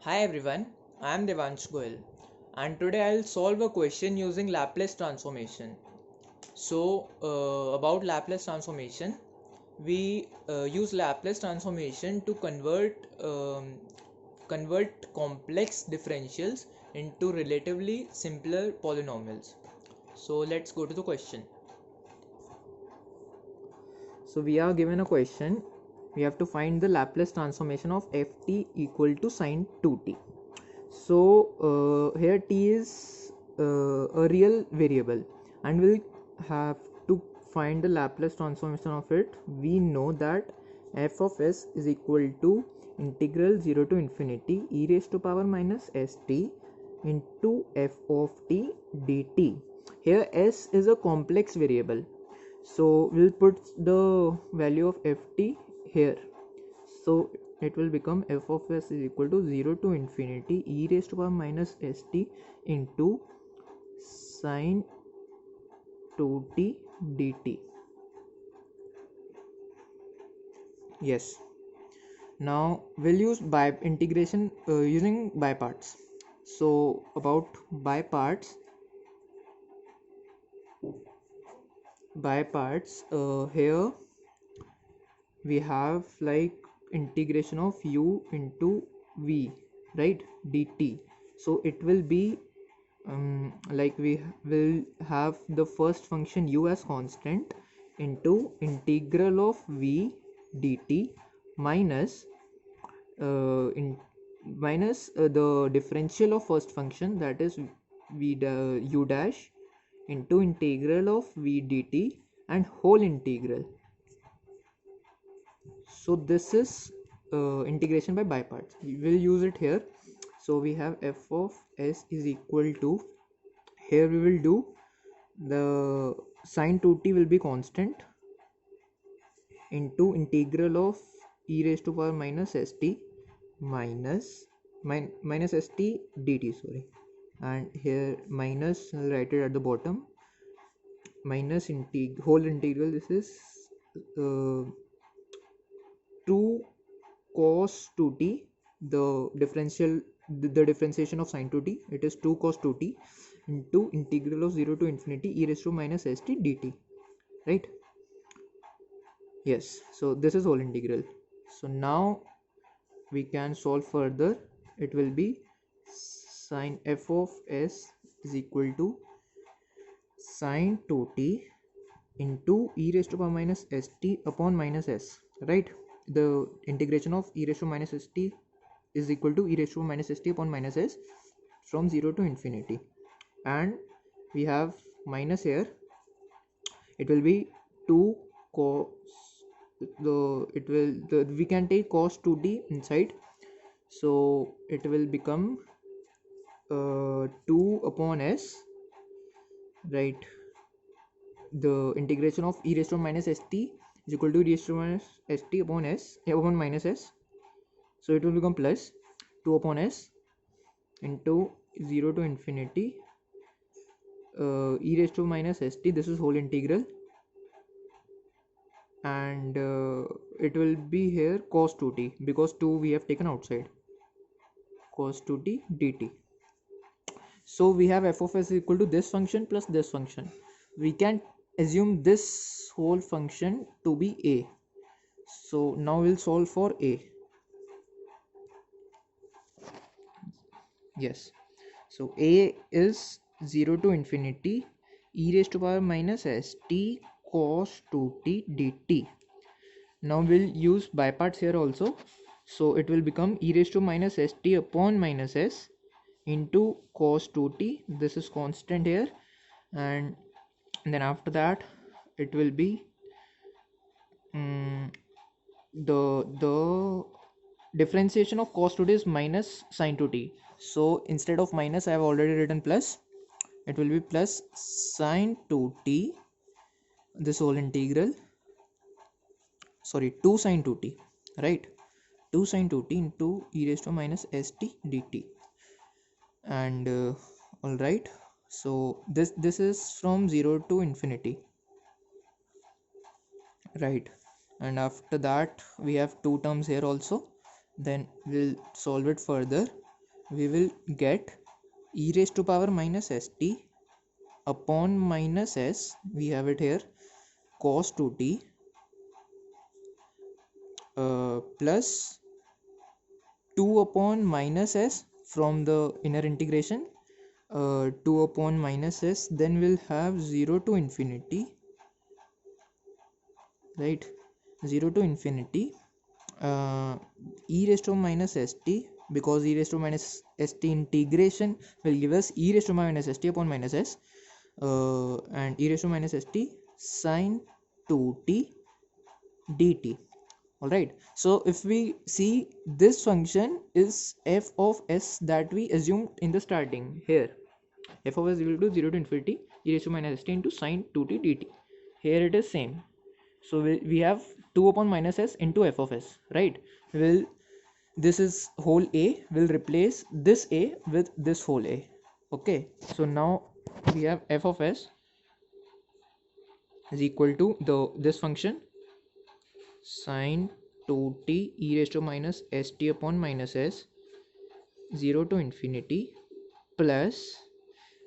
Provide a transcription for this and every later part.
Hi everyone, I am Devansh Goel and today I'll solve a question using Laplace transformation. About Laplace transformation, we use Laplace transformation to convert complex differentials into relatively simpler polynomials. So let's go to the question. So we are given a question. We have to find the Laplace transformation of ft equal to sine 2t. Here t is a real variable and we'll have to find the Laplace transformation of it. We know that f of s is equal to integral 0 to infinity e raised to power minus st into f of t dt. Here s is a complex variable, so we'll put the value of ft here. So it will become f of s is equal to 0 to infinity e raised to power minus st into sine 2t dt. Yes, now we'll use by integration using by parts. So about by parts, here we have like integration of u into v, right, dt. So it will be like we will have the first function u as constant into integral of v dt minus the differential of first function, that is u dash into integral of v dt and whole integral. So this is integration by parts. We will use it here. So we have f of s is equal to, here we will do the sine 2t will be constant into integral of e raised to power minus st minus st dt, sorry, and here minus, I'll write it at the bottom, minus whole integral, this is uh, 2 cos 2t, the differentiation of sine 2t, it is 2 cos 2t into integral of 0 to infinity e raised to minus st dt, right? Yes, so this is whole integral. So now we can solve further. It will be sine f of s is equal to sine 2t into e raised to power minus st upon minus s, right? The integration of e raised to minus st is equal to e raised to minus st upon minus s from 0 to infinity, and we have minus here. It will be 2 cos we can take cos 2t inside, so it will become 2 upon s, right? The integration of e raised to minus st is equal to e raised to minus st upon s upon minus s, so it will become plus 2 upon s into 0 to infinity e raised to minus st, this is whole integral, and it will be here cos 2t because 2 we have taken outside, cos 2t dt. So we have f of s equal to this function plus this function. We can assume this whole function to be a. So now we'll solve for a. Yes, so a is 0 to infinity e raised to power minus st cos 2t dt. Now we'll use by parts here also. So it will become e raised to minus st upon minus s into cos 2t, this is constant here, and then after that it will be the differentiation of cos 2t is minus sin 2t, so instead of minus I have already written plus. It will be plus sin 2t, this whole integral, sorry, 2 sin 2t, right? 2 sin 2t into e raised to minus st dt, and all right, so this is from 0 to infinity, right? And after that we have two terms here also, then we'll solve it further. we will get e raised to power minus st upon minus s, we have it here, cos 2t plus 2 upon minus s from the inner integration, 2 upon minus s, then we'll have 0 to infinity, right? 0 to infinity e raised to minus st, because e raised to minus st integration will give us e raised to minus st upon minus s, and e raised to minus st sine 2t dt. All right, so if we see, this function is f of s that we assumed in the starting here. F of s equal to 0 to infinity e raised to minus st into sine 2t dt. Here it is same. So we have 2 upon minus s into f of s, right? Will this is whole a will replace this a with this whole a. Okay, so now we have f of s is equal to this function sine 2t e raised to minus st upon minus s 0 to infinity, plus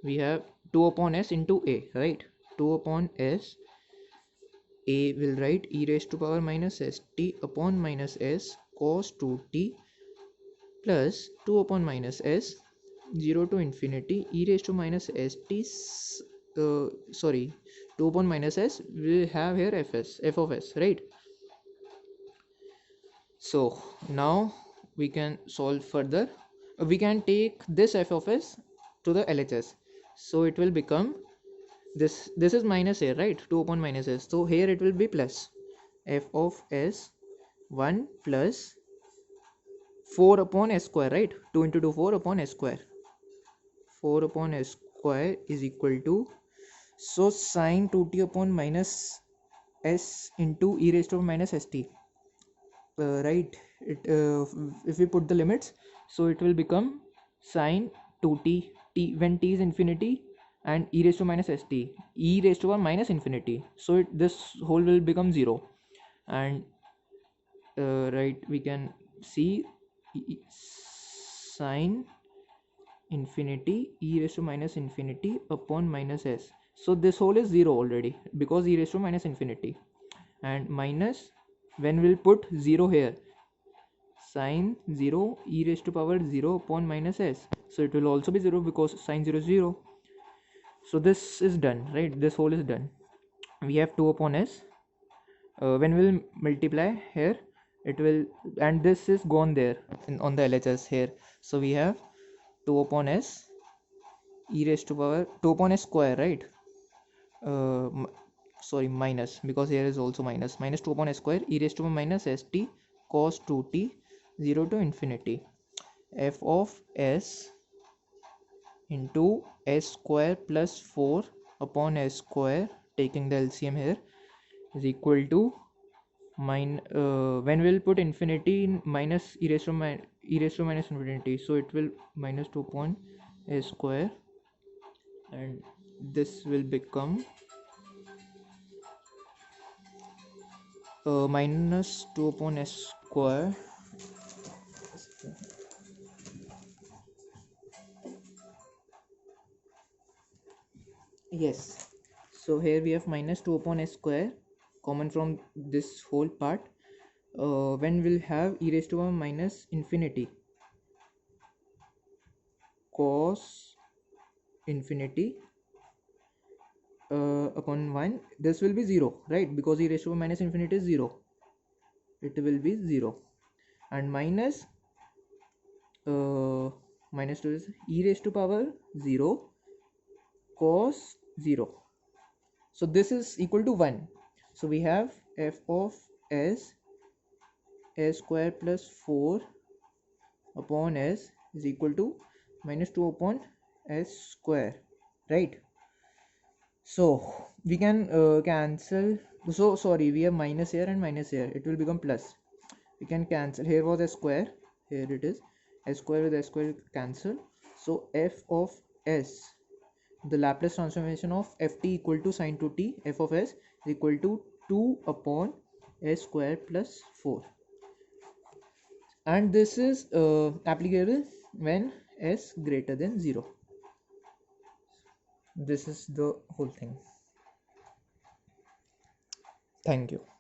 we have 2 upon s into a, right? 2 upon s, a will write e raised to power minus st upon minus s cos 2t plus 2 upon minus s 0 to infinity e raised to minus st, sorry, 2 upon minus s, we have here f of s, right? So now we can solve further. We can take this f of s to the LHS, so it will become this is minus a, right? 2 upon minus s, so here it will be plus f of s 1 plus 4 upon s square, right? 2 into 2 4 upon s square, 4 upon s square is equal to, so sine 2t upon minus s into e raised to minus st, right? It if we put the limits, so it will become sine 2t t when t is infinity and e raised to minus st, e raised to minus infinity, so this whole will become 0. And right, we can see sine infinity e raised to minus infinity upon minus s, so this whole is 0 already because e raised to minus infinity, and minus when we'll put 0 here, sine 0 e raised to power 0 upon minus s, so it will also be 0 because sine 0 is 0. So this is done, right? This whole is done. We have 2 upon s, when we'll multiply here, it will, and this is gone there on the LHS here, so we have 2 upon s e raised to power 2 upon s square, right? uh, sorry, minus, because here is also minus 2 upon s square e raised to minus st cos 2t 0 to infinity f of s into s square plus 4 upon s square, taking the LCM here, is equal to when we'll put infinity in minus e raised to minus infinity, so it will minus 2 upon s square, and this will become minus 2 upon s square. Yes, so here we have minus 2 upon s square common from this whole part, when we'll have e raised to minus infinity cos infinity upon 1, this will be 0, right? Because e raised to minus infinity is 0, it will be 0, and minus minus 2 is e raised to power 0 cos 0, so this is equal to 1, so we have f of s square plus 4 upon s is equal to minus 2 upon s square, right? So we can cancel, so sorry, we have minus here and minus here, it will become plus. We can cancel, here was a square, here it is, s square with s square cancel, so f of s, the Laplace transformation of ft equal to sine 2t f of s is equal to 2 upon s square plus 4, and this is applicable when s greater than 0. This is the whole thing. Thank you.